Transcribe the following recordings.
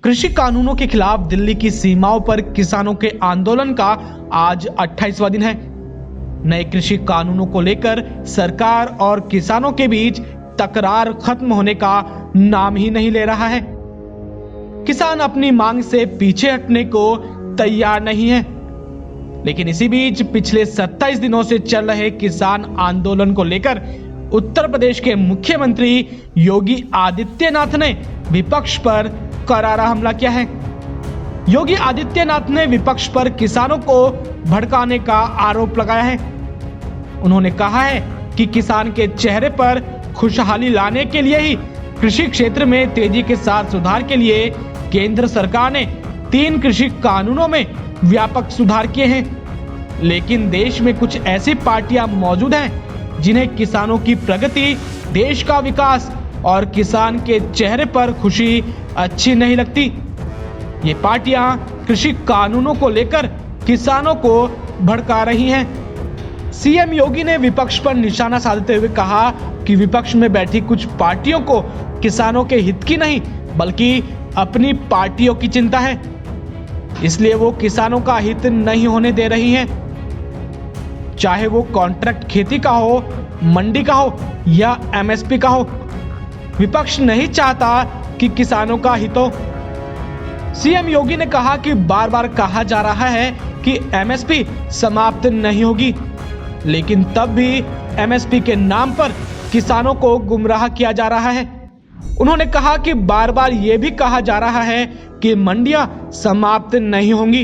कृषि कानूनों के खिलाफ दिल्ली की सीमाओं पर किसानों के आंदोलन का आज 28वां दिन है। नए कृषि कानूनों को लेकर सरकार और किसानों के बीच तकरार खत्म होने का नाम ही नहीं ले रहा है। किसान अपनी मांग से पीछे हटने को तैयार नहीं है, लेकिन इसी बीच पिछले 27 दिनों से चल रहे किसान आंदोलन को लेकर उत्तर प्रदेश के मुख्यमंत्री योगी आदित्यनाथ ने विपक्ष पर करारा हमला किया है। योगी आदित्यनाथ ने विपक्ष पर किसानों को भड़काने का आरोप लगाया है। उन्होंने कहा है कि किसान के चेहरे पर खुशहाली लाने के लिए ही कृषि क्षेत्र में तेजी के साथ सुधार के लिए केंद्र सरकार ने 3 कृषि कानूनों में व्यापक सुधार किए हैं। लेकिन देश में कुछ ऐसी पार्टियां मौजूद हैं जिन्हें किसानों की प्रगति, देश का विकास और किसान के चेहरे पर खुशी अच्छी नहीं लगती। ये पार्टियां कृषि कानूनों को लेकर किसानों को भड़का रही हैं। सीएम योगी ने विपक्ष पर निशाना साधते हुए कहा कि विपक्ष में बैठी कुछ पार्टियों को किसानों के हित की नहीं बल्कि अपनी पार्टियों की चिंता है, इसलिए वो किसानों का हित नहीं होने दे रही हैं। चाहे वो कॉन्ट्रैक्ट खेती का हो, मंडी का हो या एमएसपी का हो, विपक्ष नहीं चाहता कि किसानों का हित हो। सीएम योगी ने कहा कि बार बार कहा जा रहा है कि एमएसपी समाप्त नहीं होगी, लेकिन तब भी एमएसपी के नाम पर किसानों को गुमराह किया जा रहा है। उन्होंने कहा कि बार बार यह भी कहा जा रहा है कि मंडियां समाप्त नहीं होंगी,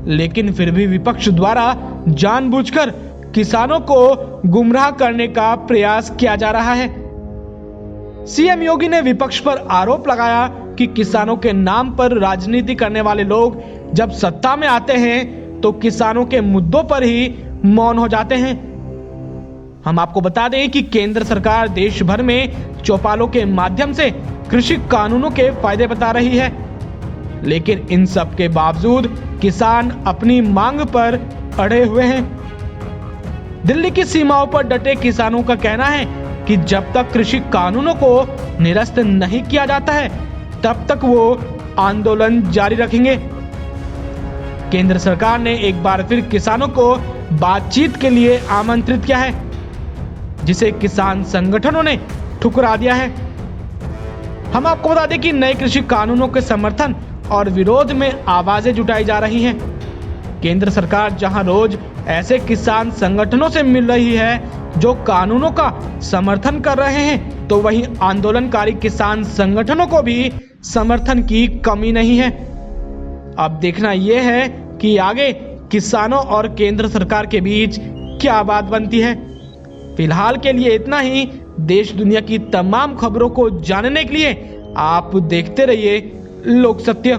लेकिन फिर भी विपक्ष द्वारा जानबूझकर किसानों को गुमराह करने का प्रयास किया जा रहा है। सीएम योगी ने विपक्ष पर आरोप लगाया कि किसानों के नाम पर राजनीति करने वाले लोग जब सत्ता में आते हैं तो किसानों के मुद्दों पर ही मौन हो जाते हैं। हम आपको बता दें कि केंद्र सरकार देश भर में चौपालों के माध्यम से कृषि कानूनों के फायदे बता रही है, लेकिन इन सब के बावजूद किसान अपनी मांग पर अड़े हुए हैं। दिल्ली की सीमाओं पर डटे किसानों का कहना है कि जब तक कृषि कानूनों को निरस्त नहीं किया जाता है तब तक वो आंदोलन जारी रखेंगे। केंद्र सरकार ने एक बार फिर किसानों को बातचीत के लिए आमंत्रित किया है, जिसे किसान संगठनों ने ठुकरा दिया है। हम आपको बता दें कि नए कृषि कानूनों के समर्थन और विरोध में आवाजें जुटाई जा रही हैं। केंद्र सरकार जहां रोज ऐसे किसान संगठनों से मिल रही है जो कानूनों का समर्थन कर रहे हैं, तो वहीं आंदोलनकारी किसान संगठनों को भी समर्थन की कमी नहीं है। अब देखना यह है कि आगे किसानों और केंद्र सरकार के बीच क्या बात बनती है। फिलहाल के लिए इतना ही। देश दुनिया की तमाम खबरों को जानने के लिए आप देखते रहिए लोक सत्य।